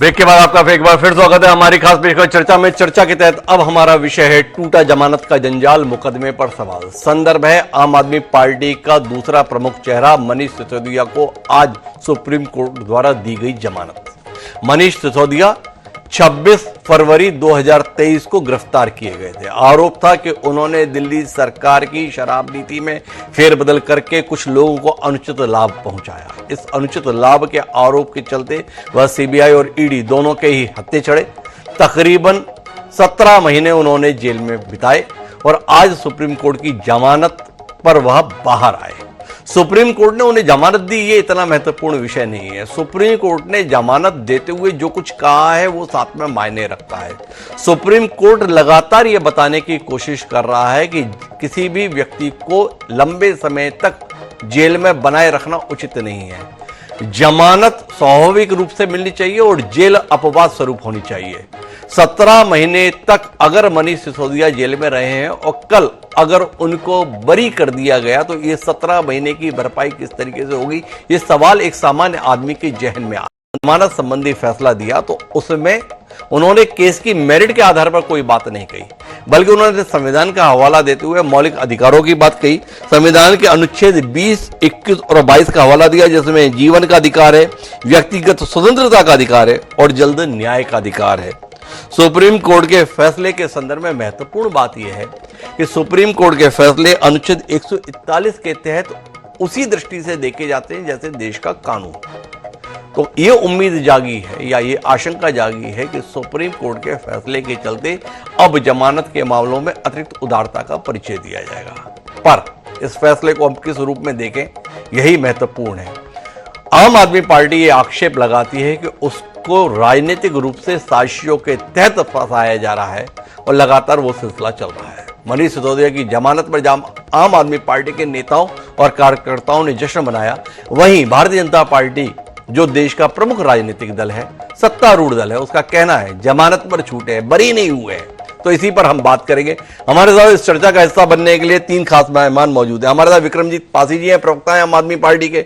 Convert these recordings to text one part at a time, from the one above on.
Break के बाद आपका एक बार फिर स्वागत है हमारी खास पेशकश चर्चा में। चर्चा के तहत अब हमारा विषय है टूटा जमानत का जंजाल, मुकदमे पर सवाल। संदर्भ है आम आदमी पार्टी का दूसरा प्रमुख चेहरा मनीष सिसोदिया को आज सुप्रीम कोर्ट द्वारा दी गई जमानत। मनीष सिसोदिया 26 फरवरी 2023 को गिरफ्तार किए गए थे। आरोप था कि उन्होंने दिल्ली सरकार की शराब नीति में फेरबदल करके कुछ लोगों को अनुचित लाभ पहुंचाया। इस अनुचित लाभ के आरोप के चलते वह सीबीआई और ईडी दोनों के ही हत्थे चढ़े। तकरीबन 17 महीने उन्होंने जेल में बिताए और आज सुप्रीम कोर्ट की जमानत पर वह बाहर आए। सुप्रीम कोर्ट ने उन्हें जमानत दी, ये इतना महत्वपूर्ण विषय नहीं है। सुप्रीम कोर्ट ने जमानत देते हुए जो कुछ कहा है वो साथ में मायने रखता है। सुप्रीम कोर्ट लगातार ये बताने की कोशिश कर रहा है कि किसी भी व्यक्ति को लंबे समय तक जेल में बनाए रखना उचित नहीं है। जमानत स्वाभाविक रूप से मिलनी चाहिए और जेल अपवाद स्वरूप होनी चाहिए। 17 महीने तक अगर मनीष सिसोदिया जेल में रहे हैं और कल अगर उनको बरी कर दिया गया तो ये 17 महीने की भरपाई किस तरीके से होगी, ये सवाल एक सामान्य आदमी के जहन में। जमानत संबंधी फैसला दिया तो उसमें उन्होंने केस की मेरिट के आधार पर कोई बात नहीं कही, बल्कि उन्होंने संविधान का हवाला देते हुए मौलिक अधिकारों की बात कही। संविधान के अनुच्छेद 20, 21 और 22 का हवाला दिया, जिसमें जीवन का अधिकार है, व्यक्तिगत स्वतंत्रता का अधिकार है और जल्द न्याय का अधिकार है। सुप्रीम कोर्ट के फैसले के संदर्भ में महत्वपूर्ण बात यह है कि सुप्रीम कोर्ट के फैसले अनुच्छेद 141 के तहत उसी दृष्टि से देखे जाते हैं जैसे देश का कानून। तो ये उम्मीद जागी है या ये आशंका जागी है कि सुप्रीम कोर्ट के फैसले के चलते अब जमानत के मामलों में अतिरिक्त उदारता का परिचय दिया जाएगा। पर इस फैसले को अब किस रूप में देखें, यही महत्वपूर्ण है। आम आदमी पार्टी ये आक्षेप लगाती है कि उसको राजनीतिक रूप से साजिशों के तहत फंसाया जा रहा है और लगातार वो सिलसिला चल रहा है। मनीष सिसोदिया की जमानत पर आम आदमी पार्टी के नेताओं और कार्यकर्ताओं ने जश्न मनाया, वहीं भारतीय जनता पार्टी जो देश का प्रमुख राजनीतिक दल है, सत्तारूढ़ दल है, उसका कहना है जमानत पर छूटे हैं, बरी नहीं हुए हैं। तो इसी पर हम बात करेंगे। हमारे साथ इस चर्चा का हिस्सा बनने के लिए 3 खास मेहमान मौजूद हैं। हमारे साथ विक्रमजीत पासी जी हैं, प्रवक्ता हैं आम आदमी पार्टी के।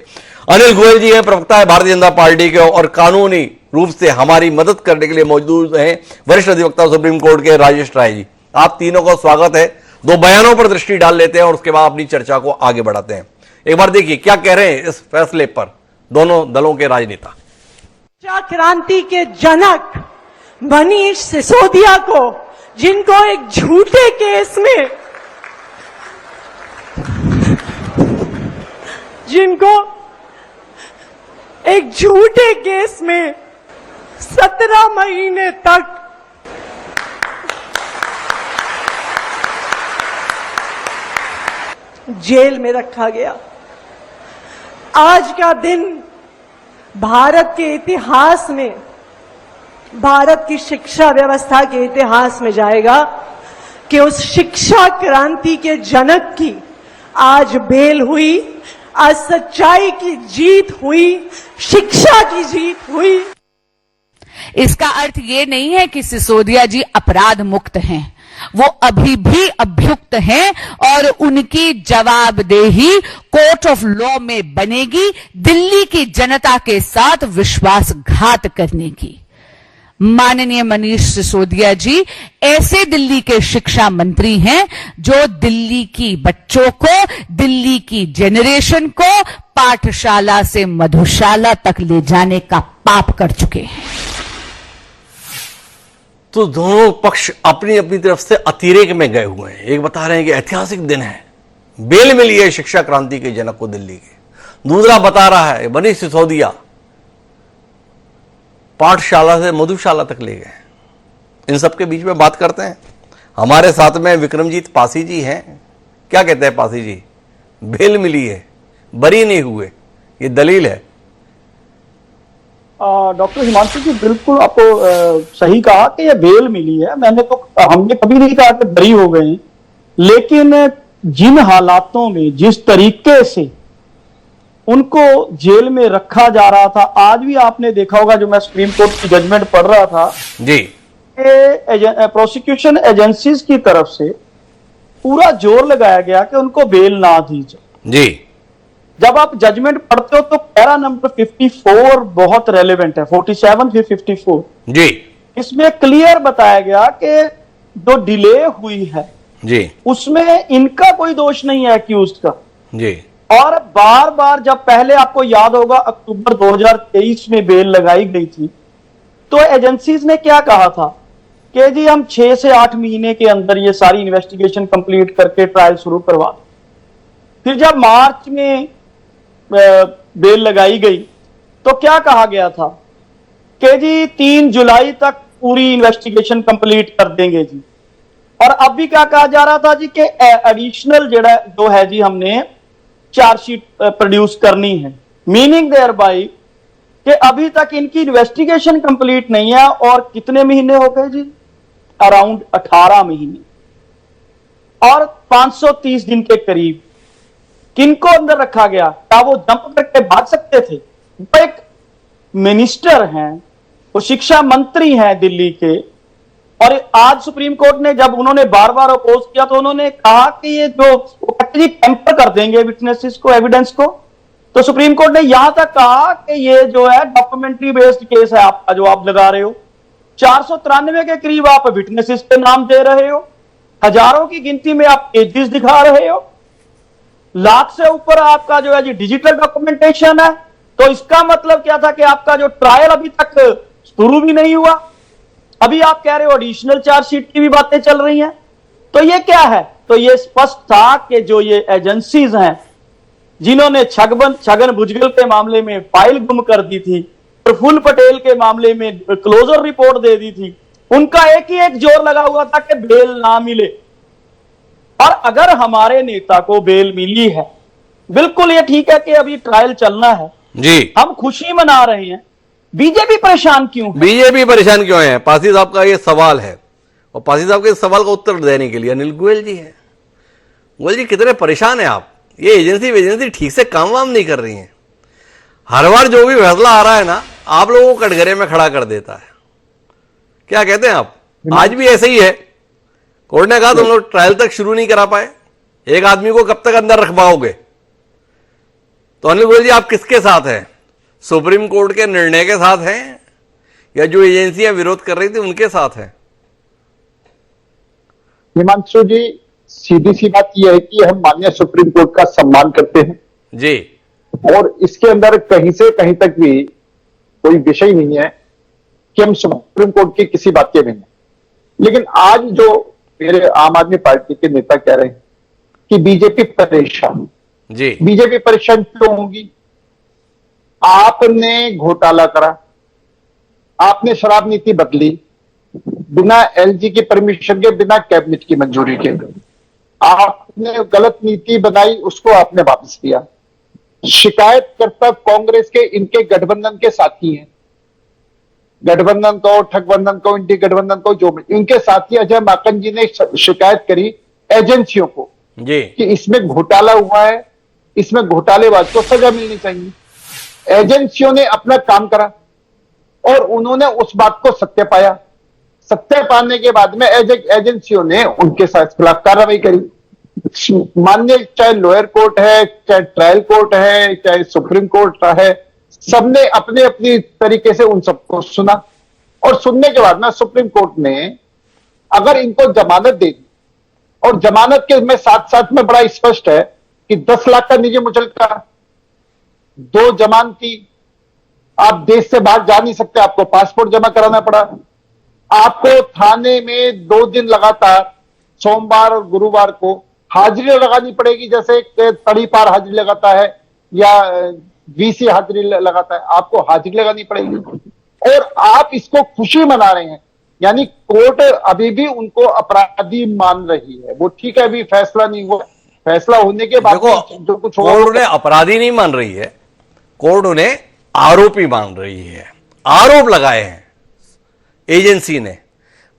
अनिल गोयल जी हैं, प्रवक्ता है भारतीय जनता पार्टी के और कानूनी रूप से हमारी मदद करने के लिए मौजूद हैं वरिष्ठ अधिवक्ता सुप्रीम कोर्ट के राजेश राय जी। आप तीनों का स्वागत है। 2 बयानों पर दृष्टि डाल लेते हैं और उसके बाद अपनी चर्चा को आगे बढ़ाते हैं। एक बार देखिए क्या कह रहे हैं इस फैसले पर दोनों दलों के राजनेता। शिक्षा क्रांति के जनक मनीष सिसोदिया को, जिनको एक झूठे केस में एक झूठे केस में 17 महीने तक जेल में रखा गया। आज का दिन भारत के इतिहास में, भारत की शिक्षा व्यवस्था के इतिहास में जाएगा कि उस शिक्षा क्रांति के जनक की आज बेल हुई, आज सच्चाई की जीत हुई, शिक्षा की जीत हुई। इसका अर्थ ये नहीं है कि सिसोदिया जी अपराध मुक्त हैं, वो अभी भी अभियुक्त हैं और उनकी जवाबदेही कोर्ट ऑफ लॉ में बनेगी दिल्ली की जनता के साथ विश्वासघात करने की। माननीय मनीष सिसोदिया जी ऐसे दिल्ली के शिक्षा मंत्री हैं जो दिल्ली की बच्चों को, दिल्ली की जेनरेशन को पाठशाला से मधुशाला तक ले जाने का पाप कर चुके हैं। तो दोनों पक्ष अपनी अपनी तरफ से अतिरेक में गए हुए हैं। एक बता रहे हैं कि ऐतिहासिक दिन है, बेल मिली है शिक्षा क्रांति के जनक को दिल्ली के। दूसरा बता रहा है मनीष सिसोदिया पाठशाला से मधुशाला तक ले गए। इन सब के बीच में बात करते हैं। हमारे साथ में विक्रमजीत पासी जी हैं। क्या कहते हैं पासी जी? बेल मिली है, बरी नहीं हुए, ये दलील है। डॉक्टर हिमांशु जी, बिल्कुल आपको सही कहा कि ये बेल मिली है। हमने कभी नहीं कहा कि बरी हो गए, लेकिन जिन हालातों में, जिस तरीके से उनको जेल में रखा जा रहा था, आज भी आपने देखा होगा, जो मैं सुप्रीम कोर्ट की जजमेंट पढ़ रहा था जी, प्रोसिक्यूशन एजेंसीज की तरफ से पूरा जोर लगाया गया कि उनको बेल ना दी जाए जी। जब आप जजमेंट पढ़ते हो तो पैरा नंबर 54 बहुत रेलेवेंट है, 47 फिर 54 जी इसमें क्लियर बताया गया कि जो डिले हुई है जी उसमें इनका कोई दोष नहीं है एक्यूज्ड का। जी और बार बार जब पहले आपको याद होगा अक्टूबर 2023 में बेल लगाई गई थी तो एजेंसीज ने क्या कहा था कि जी हम 6 से 8 महीने के अंदर ये सारी इन्वेस्टिगेशन कंप्लीट करके ट्रायल शुरू करवा दें। फिर जब मार्च में बेल लगाई गई तो क्या कहा गया था कि जी 3 जुलाई तक पूरी इन्वेस्टिगेशन कंप्लीट कर देंगे जी। और अब भी क्या कहा जा रहा था जी कि एडिशनल जो है जी हमने चार्जशीट प्रोड्यूस करनी है, मीनिंग देयर बाय कि अभी तक इनकी इन्वेस्टिगेशन कंप्लीट नहीं है। और कितने महीने हो गए जी? अराउंड 18 महीने और 530 दिन के करीब। किनको अंदर रखा गया? क्या वो जंप करके भाग सकते थे? वो एक मिनिस्टर हैं, वो शिक्षा मंत्री हैं दिल्ली के। और आज सुप्रीम कोर्ट ने जब उन्होंने बार बार अपोज किया तो उन्होंने कहा कि ये जो टेम्पर कर देंगे विटनेसेस को, एविडेंस को। तो सुप्रीम कोर्ट ने यहां तक कहा कि ये जो है डॉक्यूमेंट्री बेस्ड केस है आपका जो आप लगा रहे हो। 493 के करीब आप विटनेसेस के नाम दे रहे हो, हजारों की गिनती में आप पेजेस दिखा रहे हो, लाख से ऊपर आपका जो है जी डिजिटल डॉक्यूमेंटेशन है। तो इसका मतलब क्या था कि आपका जो ट्रायल अभी तक शुरू भी नहीं हुआ। अभी आप कह रहे हो एडिशनल चार्जशीट की भी बातें चल रही हैं। तो ये क्या है? तो ये स्पष्ट था कि जो ये एजेंसीज हैं जिन्होंने छगन भुजबल के मामले में फाइल गुम कर दी थी, प्रफुल्ल पटेल के मामले में क्लोजर रिपोर्ट दे दी थी, उनका एक ही एक जोर लगा हुआ था कि बेल ना मिले। और अगर हमारे नेता को बेल मिली है, बिल्कुल ये ठीक है कि अभी ट्रायल चलना है जी, हम खुशी मना रहे हैं, बीजेपी परेशान क्यों है? बीजेपी परेशान क्यों है? पासी साहब का ये सवाल है और पासी साहब के इस सवाल का उत्तर देने के लिए अनिल गोयल जी है। गोयल जी कितने परेशान है आप? ये एजेंसी ठीक से काम वाम नहीं कर रही है। हर बार जो भी फैसला आ रहा है ना, आप लोगों को कटघरे में खड़ा कर देता है। क्या कहते हैं आप? आज भी ऐसे ही है। कोर्ट ने कहा तुम लोग ट्रायल तक शुरू नहीं करा पाए, एक आदमी को कब तक अंदर रखवाओगे? तो अनिल गोयल जी आप किसके साथ हैं? सुप्रीम कोर्ट के निर्णय के साथ हैं या जो एजेंसियां विरोध कर रही थी उनके साथ हैं? हिमांशु जी, सीधी सी बात यह है कि हम माननीय सुप्रीम कोर्ट का सम्मान करते हैं जी, और इसके अंदर कहीं से कहीं तक भी कोई विषय नहीं है कि हम सुप्रीम कोर्ट की किसी बात के बिना। लेकिन आज जो मेरे आम आदमी पार्टी के नेता कह रहे हैं कि बीजेपी परेशान जी, बीजेपी परेशान क्यों होगी? आपने घोटाला करा, आपने शराब नीति बदली बिना एलजी की परमिशन के, बिना कैबिनेट की मंजूरी के। आपने गलत नीति बनाई, उसको आपने वापस किया। शिकायतकर्ता कांग्रेस के इनके गठबंधन के साथी हैं, गठबंधन को, ठगबंधन को, इंडी गठबंधन को, जो इनके साथी अजय माकन जी ने शिकायत करी एजेंसियों को जी, कि इसमें घोटाला हुआ है, इसमें घोटालेबाज को सजा मिलनी चाहिए। एजेंसियों ने अपना काम करा और उन्होंने उस बात को सत्य पाया। सत्य पाने के बाद में एजेंसियों ने उनके साथ खिलाफ कार्रवाई करी। माननीय चाहे लोअर कोर्ट है, चाहे ट्रायल कोर्ट है, चाहे सुप्रीम कोर्ट है, सबने अपने अपनी तरीके से उन सबको सुना और सुनने के बाद में सुप्रीम कोर्ट ने अगर इनको जमानत दे दी, और जमानत के में साथ साथ में बड़ा स्पष्ट है कि 10 लाख का निजी मुचलका, 2 जमानती, आप देश से बाहर जा नहीं सकते, आपको पासपोर्ट जमा कराना पड़ा, आपको थाने में 2 दिन लगातार सोमवार और गुरुवार को हाजिरी लगानी पड़ेगी, जैसे तड़ी पार हाजिरी लगाता है या वीसी हाजिरी लगाता है, आपको हाजिरी लगानी पड़ेगी। और आप इसको खुशी मना रहे हैं, यानी कोर्ट अभी भी उनको अपराधी मान रही है। वो ठीक है, अभी फैसला नहीं हुआ, फैसला होने के बाद जो कुछ होगा, कोर्ट उन्हें अपराधी नहीं मान रही है, कोर्ट उन्हें आरोपी मान रही है। आरोप लगाए हैं एजेंसी ने।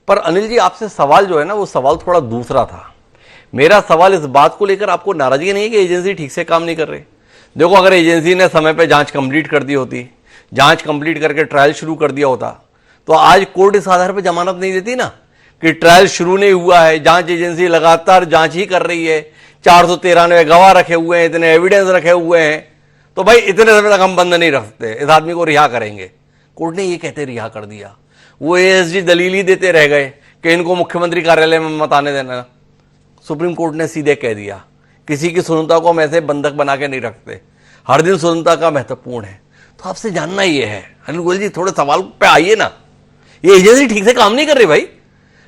पर अनिल जी आपसे सवाल जो है ना, वो सवाल थोड़ा दूसरा था। मेरा सवाल इस बात को लेकर आपको नाराजगी नहीं है कि एजेंसी ठीक से काम नहीं कर रही? देखो, अगर एजेंसी ने समय पे जांच कंप्लीट कर दी होती, जांच कंप्लीट करके ट्रायल शुरू कर दिया होता, तो आज कोर्ट इस आधार पर जमानत नहीं देती ना कि ट्रायल शुरू नहीं हुआ है, जांच एजेंसी लगातार जांच ही कर रही है, 493 गवाह रखे हुए हैं, इतने एविडेंस रखे हुए हैं, तो भाई इतने समय तक हम बंद नहीं रख सकते, इस आदमी को रिहा करेंगे। कोर्ट ने ये कहते रिहा कर दिया। वो एएसजी दलील ही देते रह गए कि इनको मुख्यमंत्री कार्यालय में मत आने देना। सुप्रीम कोर्ट ने सीधे कह दिया किसी की स्वतंत्रता को हम ऐसे बंधक बना के नहीं रखते, हर दिन स्वतंत्रता का महत्वपूर्ण है। तो आपसे जानना ये है अनिल गोयल जी, थोड़े सवाल पे आइए ना। ये एजेंसी ठीक से काम नहीं कर रही भाई।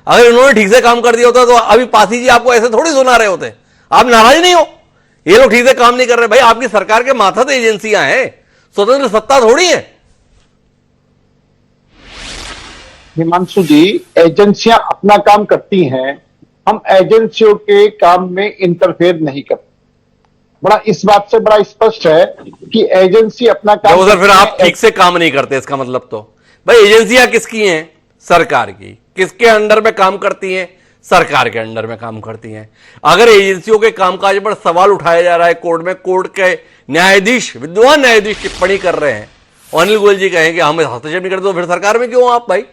अगर इन्होंने ठीक से काम कर दिया होता तो अभी पासी जी आपको ऐसे थोड़ी सुना रहे होते। आप नाराज नहीं हो, ये लोग ठीक से काम नहीं कर रहे। भाई आपकी सरकार के माथा तो एजेंसियां हैं, स्वतंत्र सत्ता थोड़ी है। हिमांशु जी, एजेंसियां अपना काम करती हैं, हम एजेंसियों के काम में इंटरफेयर नहीं करते। बड़ा इस बात से बड़ा स्पष्ट है कि एजेंसी अपना काम उधर फिर करती आप है। ठीक से काम नहीं करते, इसका मतलब तो भाई एजेंसियां किसकी हैं? सरकार की। किसके अंडर में काम करती हैं? सरकार के अंडर में काम करती हैं। अगर एजेंसियों के कामकाज पर सवाल उठाया जा रहा है कोर्ट में, कोर्ट के न्यायाधीश, विद्वान न्यायाधीश टिप्पणी कर रहे हैं और अनिल गोयल जी कहें कि हम हस्तक्षेप नहीं करते, तो फिर सरकार में क्यों आप भाई?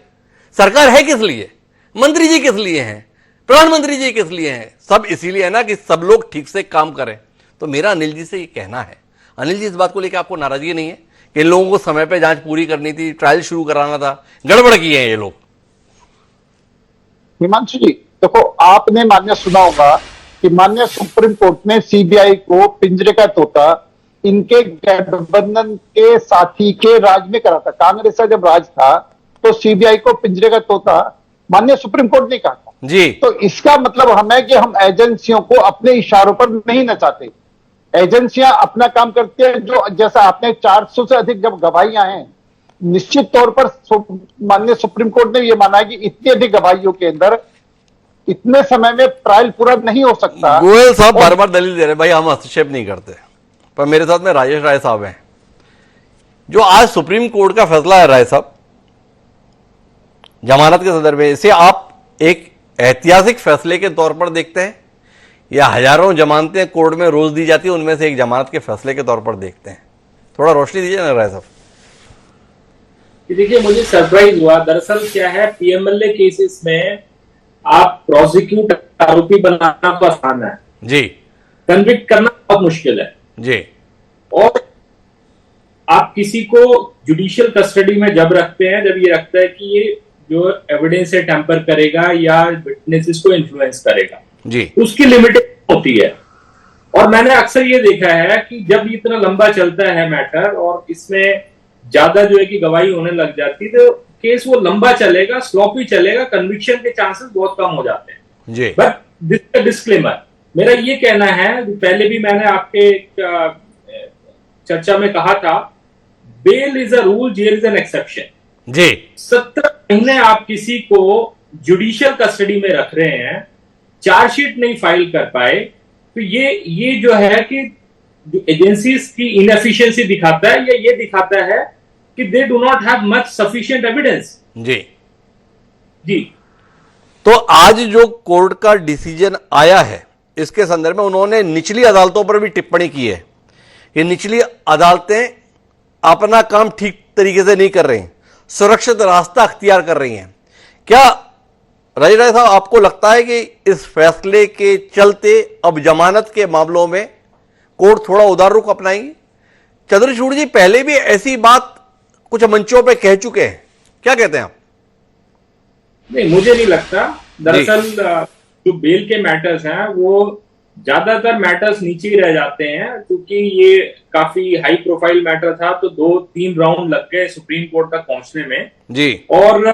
सरकार है किस लिए? मंत्री जी किस लिए हैं? प्रधानमंत्री जी किस लिए हैं? सब इसीलिए है ना कि सब लोग ठीक से काम करें। तो मेरा अनिल जी से ये कहना है, अनिल जी इस बात को लेकर आपको नाराजगी नहीं है कि इन लोगों को समय पे जांच पूरी करनी थी, ट्रायल शुरू कराना था, गड़बड़ किए हैं ये लोग? हिमांशु जी देखो, आपने मान्य सुना होगा कि मान्य सुप्रीम कोर्ट ने सीबीआई को पिंजरे का तोता इनके गठबंधन के साथी के राज में करा था। कांग्रेस का जब राज था तो सीबीआई को पिंजरे का तोता माननीय सुप्रीम कोर्ट ने कहा था जी। तो इसका मतलब हम है कि हम एजेंसियों को अपने इशारों पर नहीं नचाते। एजेंसियां अपना काम करती है। जो जैसा आपने 400 से अधिक जब गवाहियां हैं, निश्चित तौर पर माननीय सुप्रीम कोर्ट ने यह माना है कि इतनी अधिक गवाहियों के अंदर इतने समय में ट्रायल पूरा नहीं हो सकता। गोयल साहब बार बार दलील दे रहे भाई हम हस्तक्षेप नहीं करते, पर मेरे साथ में राजेश राय साहब हैं। जो आज सुप्रीम कोर्ट का फैसला है राय साहब जमानत के संदर्भ में, इसे आप एक ऐतिहासिक फैसले के तौर पर देखते हैं या हजारों जमानतें कोर्ट में रोज दी जाती है उनमें से एक जमानत के फैसले के तौर पर देखते हैं? थोड़ा रोशनी दीजिए ना राय साहब। देखिए, मुझे सरप्राइज हुआ। दरअसल क्या है, पीएमएलए केसेस में आप प्रोसिक्यूट आरोपी बनाना तो आसान है जी, कन्विक्ट करना बहुत मुश्किल है जी। और आप किसी को जुडिशियल कस्टडी में जब रखते हैं, जब ये रखता है कि ये जो एविडेंस है टेम्पर करेगा या विटनेसेस को इन्फ्लुएंस करेगा जी, उसकी लिमिटेशन होती है। और मैंने अक्सर ये देखा है कि जब इतना लंबा चलता है मैटर और इसमें ज्यादा जो है कि गवाही होने लग जाती है तो केस वो लंबा चलेगा, स्लॉपी चलेगा, कन्विक्शन के चांसेस बहुत कम हो जाते हैं जी। बट दिस डिस्क्लेमर, मेरा ये कहना है, पहले भी मैंने आपके चर्चा में कहा था, bail is a rule, here is an exception जी। 17 महीने आप किसी को जुडिशियल कस्टडी में रख रहे हैं, चार्जशीट नहीं फाइल कर पाए, तो ये जो है कि एजेंसीज की इनएफिशिएंसी दिखाता है या ये दिखाता है कि they do not have much sufficient evidence. जी जी। तो आज जो कोर्ट का डिसीजन आया है इसके संदर्भ में उन्होंने निचली अदालतों पर भी टिप्पणी की है। ये निचली अदालतें अपना काम ठीक तरीके से नहीं कर रही, सुरक्षित रास्ता अख्तियार कर रही हैं। क्या राय साहब आपको लगता है कि इस फैसले के चलते अब जमानत के मामलों में कोर्ट थोड़ा उदार रुख अपनाएंगी? चंद्रचूड़ जी पहले भी ऐसी बात कुछ मंचों पे कह चुके हैं, क्या कहते हैं आप? नहीं, मुझे नहीं लगता। दरअसल जो बेल के मैटर्स हैं वो ज्यादातर मैटर्स नीचे ही रह जाते हैं, क्योंकि ये काफी हाई प्रोफाइल मैटर था तो 2-3 राउंड लग गए सुप्रीम कोर्ट तक पहुंचने में जी। और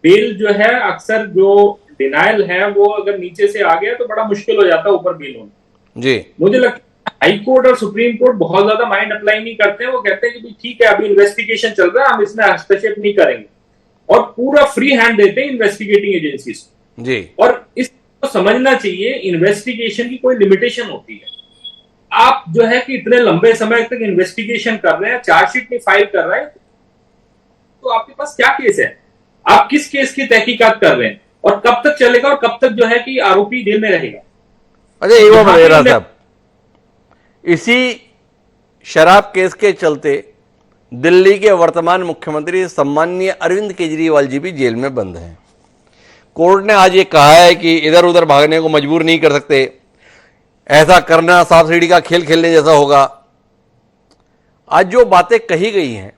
बेल जो है अक्सर जो डिनायल है वो अगर नीचे से आ गया तो बड़ा मुश्किल हो जाता है ऊपर बेल होना जी। मुझे लगता है हाई कोर्ट और सुप्रीम कोर्ट बहुत ज्यादा माइंड अप्लाई नहीं करते हैं। वो कहते हैं कि ठीक है अभी इन्वेस्टिगेशन चल रहा है, हम इसमें हस्तक्षेप नहीं करेंगे और पूरा फ्री हैंड देते हैं इन्वेस्टिगेटिंग एजेंसीज जी। और इसको समझना चाहिए, इन्वेस्टिगेशन की कोई लिमिटेशन होती है। आप जो है कि इतने लंबे समय तक इन्वेस्टिगेशन कर रहे हैं, चार्जशीट नहीं फाइल कर रहे हैं, तो आपके पास क्या केस है? आप किस केस की तहकीकात कर रहे हैं और कब तक चलेगा और कब तक जो है कि आरोपी जेल में रहेगा? अरे ये वो बता रहा साहब, इसी शराब केस के चलते दिल्ली के वर्तमान मुख्यमंत्री सम्माननीय अरविंद केजरीवाल जी भी जेल में बंद हैं। कोर्ट ने आज ये कहा है कि इधर उधर भागने को मजबूर नहीं कर सकते, ऐसा करना सांप सीढ़ी का खेल खेलने जैसा होगा। आज जो बातें कही गई हैं,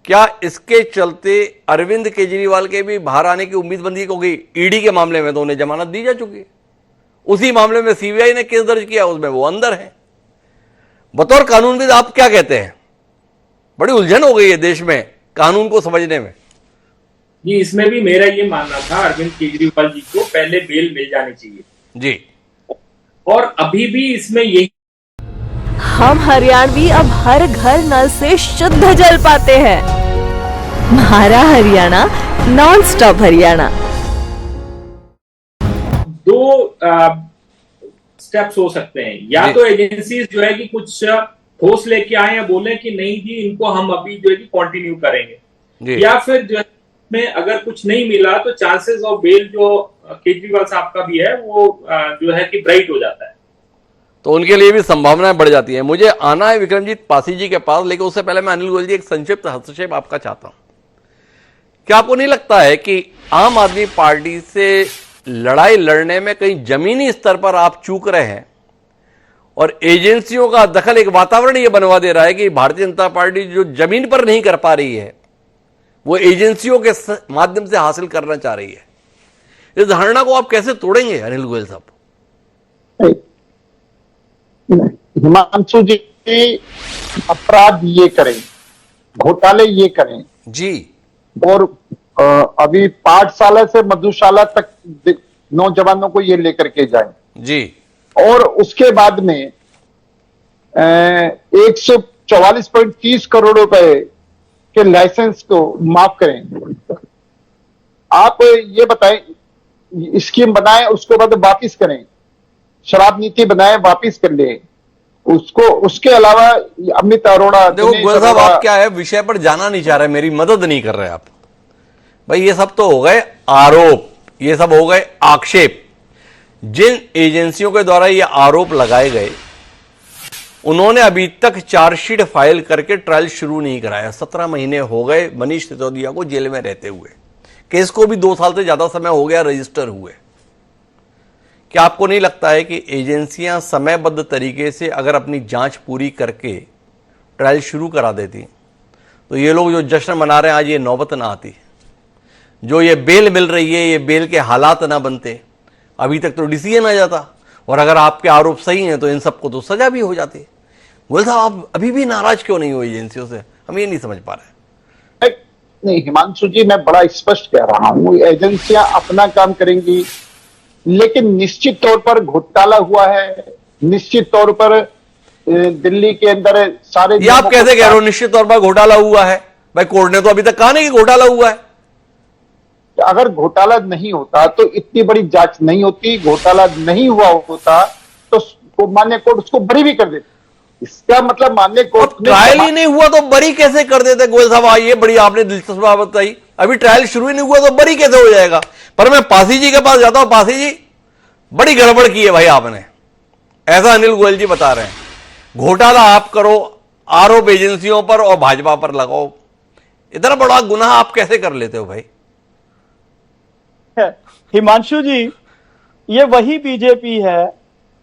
क्या इसके चलते अरविंद केजरीवाल के भी बाहर आने की उम्मीद बंदी हो गई? ईडी के मामले में तो उन्हें जमानत दी जा चुकी है, उसी मामले में सीबीआई ने केस दर्ज किया, उसमें वो अंदर है। बतौर कानूनविद आप क्या कहते हैं? बड़ी उलझन हो गई है देश में कानून को समझने में। जी, इसमें भी मेरा ये मानना था, अरविंद केजरीवाल जी को पहले बेल मिल जानी चाहिए जी, और अभी भी इसमें यही। हम हरियाणवी अब हर घर नल से शुद्ध जल पाते हैं। हमारा हरियाणा नॉन स्टॉप हरियाणा। दो स्टेप्स हो सकते हैं, या तो एजेंसीज जो है कि कुछ ठोस लेके आए या बोले कि नहीं जी इनको हम अभी जो है कि कंटिन्यू करेंगे, या फिर जो है में अगर कुछ नहीं मिला तो चांसेस ऑफ बेल जो केजरीवाल साहब का भी है वो जो है कि ब्राइट हो जाता है, तो उनके लिए भी संभावनाएं बढ़ जाती हैं। मुझे आना है विक्रमजीत पासी जी के पास, लेकिन उससे पहले मैं अनिल गोयल जी एक संक्षिप्त हस्तक्षेप आपका चाहता हूं। क्या आपको नहीं लगता है कि आम आदमी पार्टी से लड़ाई लड़ने में कहीं जमीनी स्तर पर आप चूक रहे हैं और एजेंसियों का दखल एक वातावरण यह बनवा दे रहा है कि भारतीय जनता पार्टी जो जमीन पर नहीं कर पा रही है वो एजेंसियों के माध्यम से हासिल करना चाह रही है? इस धारणा को आप कैसे तोड़ेंगे अनिल गोयल साहब? हिमांशु जी, अपराध ये करें, घोटाले ये करें जी, और अभी पाठशाला से मधुशाला तक नौजवानों को ये लेकर के जाएं जी, और उसके बाद में 144.30 करोड़ रुपए के लाइसेंस को माफ करें। आप ये बताएं, स्कीम बनाएं उसके बाद वापिस करें, शराब नीति बनाएं वापिस कर ले उसको। उसके अलावा अमित अरोड़ा, देखो गोयल साहब आप क्या है विषय पर जाना नहीं चाह रहे, मेरी मदद नहीं कर रहे आप भाई। ये सब तो हो गए आरोप, ये सब हो गए आक्षेप। जिन एजेंसियों के द्वारा ये आरोप लगाए गए उन्होंने अभी तक चार्जशीट फाइल करके ट्रायल शुरू नहीं कराया। 17 महीने हो गए मनीष सिसोदिया को जेल में रहते हुए, केस को भी 2 साल से ज्यादा समय हो गया रजिस्टर हुए। क्या आपको नहीं लगता है कि एजेंसियां समयबद्ध तरीके से अगर अपनी जांच पूरी करके ट्रायल शुरू करा देती तो ये लोग जो जश्न मना रहे हैं आज ये नौबत ना आती, जो ये बेल मिल रही है ये बेल के हालात ना बनते, अभी तक तो डिसीजन आ जाता, और अगर आपके आरोप सही हैं तो इन सबको तो सजा भी हो जाती। गोयल साहब आप अभी भी नाराज क्यों नहीं हो एजेंसियों से, हम ये नहीं समझ पा रहे। नहीं हिमांशु जी, मैं बड़ा स्पष्ट कह रहा हूं, एजेंसियां अपना काम करेंगी, लेकिन निश्चित तौर पर घोटाला हुआ है, निश्चित तौर पर दिल्ली के अंदर सारे। ये आप कैसे कह रहे हो निश्चित तौर पर घोटाला हुआ है? भाई कोर्ट ने तो अभी तक कहा नहीं कि घोटाला हुआ है। अगर घोटाला नहीं होता तो इतनी बड़ी जांच नहीं होती, घोटाला नहीं हुआ होता तो मान्य कोर्ट उसको बरी भी कर देती। इसका मतलब मान्य कोर्ट ट्रायल ही नहीं हुआ तो बरी कैसे कर देते? गोयल साहब ये बड़ी आपने दिलचस्प बात बताई, अभी ट्रायल शुरू ही नहीं हुआ तो बरी कैसे हो जाएगा? पर मैं पासी जी के पास जाता हूं, पासी जी बड़ी गड़बड़ की है भाई आपने, ऐसा अनिल गोयल जी बता रहे हैं। घोटाला आप करो, आरोप एजेंसियों पर और भाजपा पर लगाओ, इतना बड़ा गुनाह आप कैसे कर लेते हो भाई? हिमांशु जी, ये वही बीजेपी है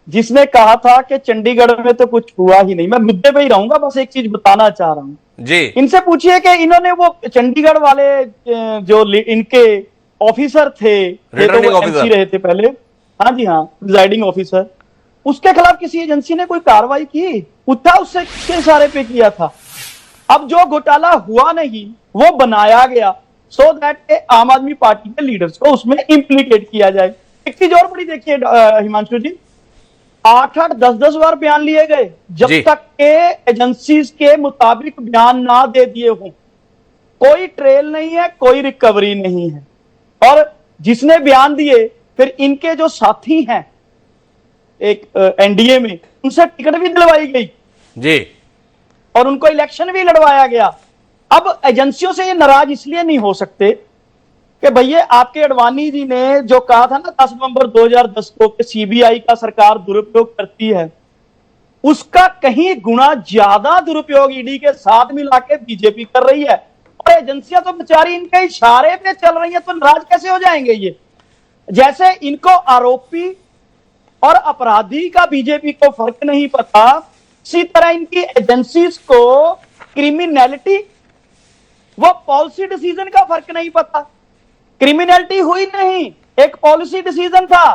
जिसने कहा था कि चंडीगढ़ में तो कुछ हुआ ही नहीं। मैं मुद्दे पे ही रहूंगा, बस एक चीज बताना चाह रहा हूं जी। इनसे पूछिए कि इन्होंने वो चंडीगढ़ वाले जो इनके ऑफिसर थे, तो वो एमसी रहे थे पहले, हाँ जी हाँ, प्रिजाइडिंग ऑफिसर, उसके खिलाफ किसी एजेंसी ने कोई कार्रवाई की? उतना उससे किसके इशारे पे किया था? अब जो घोटाला हुआ नहीं वो बनाया गया सो दैट आम आदमी पार्टी के लीडर्स को उसमें इंप्लीकेट किया जाए। एक चीज और बड़ी देखिए हिमांशु जी, 8-8, 10-10 बार बयान लिए गए जब तक के एजेंसीज के मुताबिक बयान ना दे दिए हों। कोई ट्रेल नहीं है, कोई रिकवरी नहीं है, और जिसने बयान दिए फिर इनके जो साथी हैं एक एनडीए में, उनसे टिकट भी दिलवाई गई जी, और उनको इलेक्शन भी लड़वाया गया। अब एजेंसियों से ये नाराज इसलिए नहीं हो सकते कि भैया आपके अडवाणी जी ने जो कहा था ना 10 नवंबर 2010 को कि सीबीआई का सरकार दुरुपयोग करती है, उसका कहीं गुना ज्यादा दुरुपयोग ईडी के साथ मिला के बीजेपी कर रही है, और एजेंसियां तो बेचारी इनके इशारे पे चल रही है, तो नाराज कैसे हो जाएंगे ये? जैसे इनको आरोपी और अपराधी का बीजेपी को फर्क नहीं पता, इसी तरह इनकी एजेंसीज को क्रिमिनलिटी, वो पॉलिसी डिसीजन का फर्क नहीं पता। क्रिमिनलिटी हुई नहीं, एक पॉलिसी डिसीजन था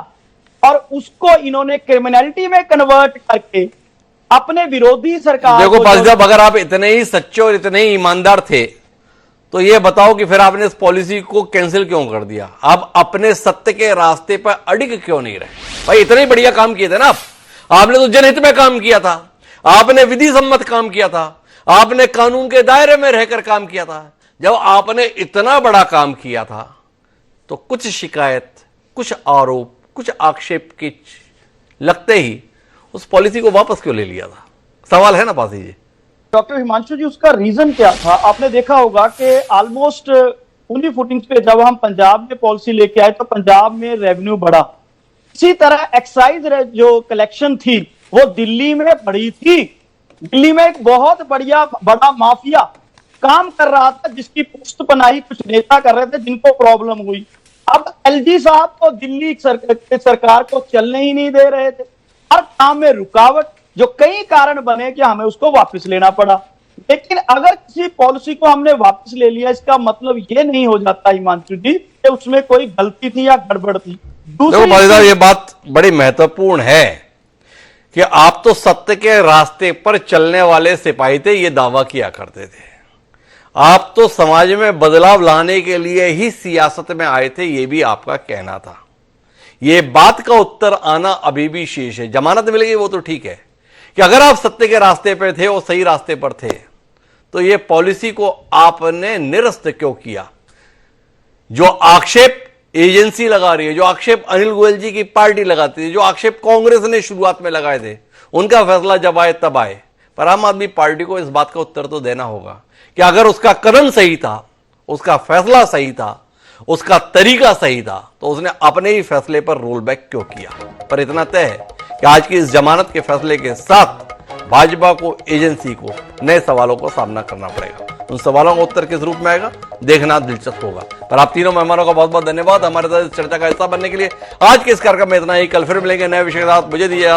और उसको इन्होंने क्रिमिनलिटी में कन्वर्ट करके अपने विरोधी सरकार देखो को पास साहब, अगर आप इतने ही सच्चे और इतने ही ईमानदार थे तो ये बताओ कि फिर आपने इस पॉलिसी को कैंसिल क्यों कर दिया? आप अपने सत्य के रास्ते पर अडिग क्यों नहीं रहे? भाई इतने ही बढ़िया काम किए थे ना आपने तो जनहित में काम किया था, आपने विधि सम्मत काम किया था, आपने कानून के दायरे में रहकर काम किया था। जब आपने इतना बड़ा काम किया था तो कुछ शिकायत, कुछ आरोप, कुछ आक्षेप के लगते ही उस पॉलिसी को वापस क्यों ले लिया था? सवाल है ना पासी जी। डॉक्टर हिमांशु जी, उसका रीजन क्या था? आपने देखा होगा कि ऑलमोस्ट उन्हीं फुटिंग्स पे जब हम पंजाब में पॉलिसी लेके आए तो पंजाब में रेवेन्यू बढ़ा। इसी तरह एक्साइज जो कलेक्शन थी वो दिल्ली में बढ़ी थी। दिल्ली में एक बहुत बड़ा माफिया काम कर रहा था जिसकी पुष्ट पनाही कुछ नेता कर रहे थे जिनको प्रॉब्लम हुई। अब एलजी साहब तो दिल्ली सरकार को चलने ही नहीं दे रहे थे, हर काम में रुकावट, जो कई कारण बने कि हमें उसको वापस लेना पड़ा। लेकिन अगर किसी पॉलिसी को हमने वापस ले लिया इसका मतलब ये नहीं हो जाता हिमांशु जी कि उसमें कोई गलती थी या गड़बड़ थी। देखो भाईसाहब, ये बात बड़ी महत्वपूर्ण है कि आप तो सत्य के रास्ते पर चलने वाले सिपाही थे, ये दावा किया करते थे। आप तो समाज में बदलाव लाने के लिए ही सियासत में आए थे, ये भी आपका कहना था। ये बात का उत्तर आना अभी भी शेष है। जमानत मिल गई वो तो ठीक है कि अगर आप सत्य के रास्ते पर थे और सही रास्ते पर थे तो ये पॉलिसी को आपने निरस्त क्यों किया? जो आक्षेप एजेंसी लगा रही है, जो आक्षेप अनिल गोयल जी की पार्टी लगाती है, जो आक्षेप कांग्रेस ने शुरुआत में लगाए थे, उनका फैसला जब आए तब आए। पर आम आदमी पार्टी को इस बात का उत्तर तो देना होगा कि अगर उसका कदम सही था, उसका फैसला सही था, उसका तरीका सही था, तो उसने अपने ही फैसले पर रोल बैक क्यों किया? पर इतना तय है कि आज की इस जमानत के फैसले के साथ भाजपा को, एजेंसी को नए सवालों का सामना करना पड़ेगा। उन सवालों का उत्तर किस रूप में आएगा देखना दिलचस्प होगा। पर आप तीनों मेहमानों का बहुत बहुत धन्यवाद हमारे साथ इस चर्चा का हिस्सा बनने के लिए। आज के इस कार्यक्रम में इतना ही, कल फिर मिलेंगे नए विषय के साथ। मुझे दीजिए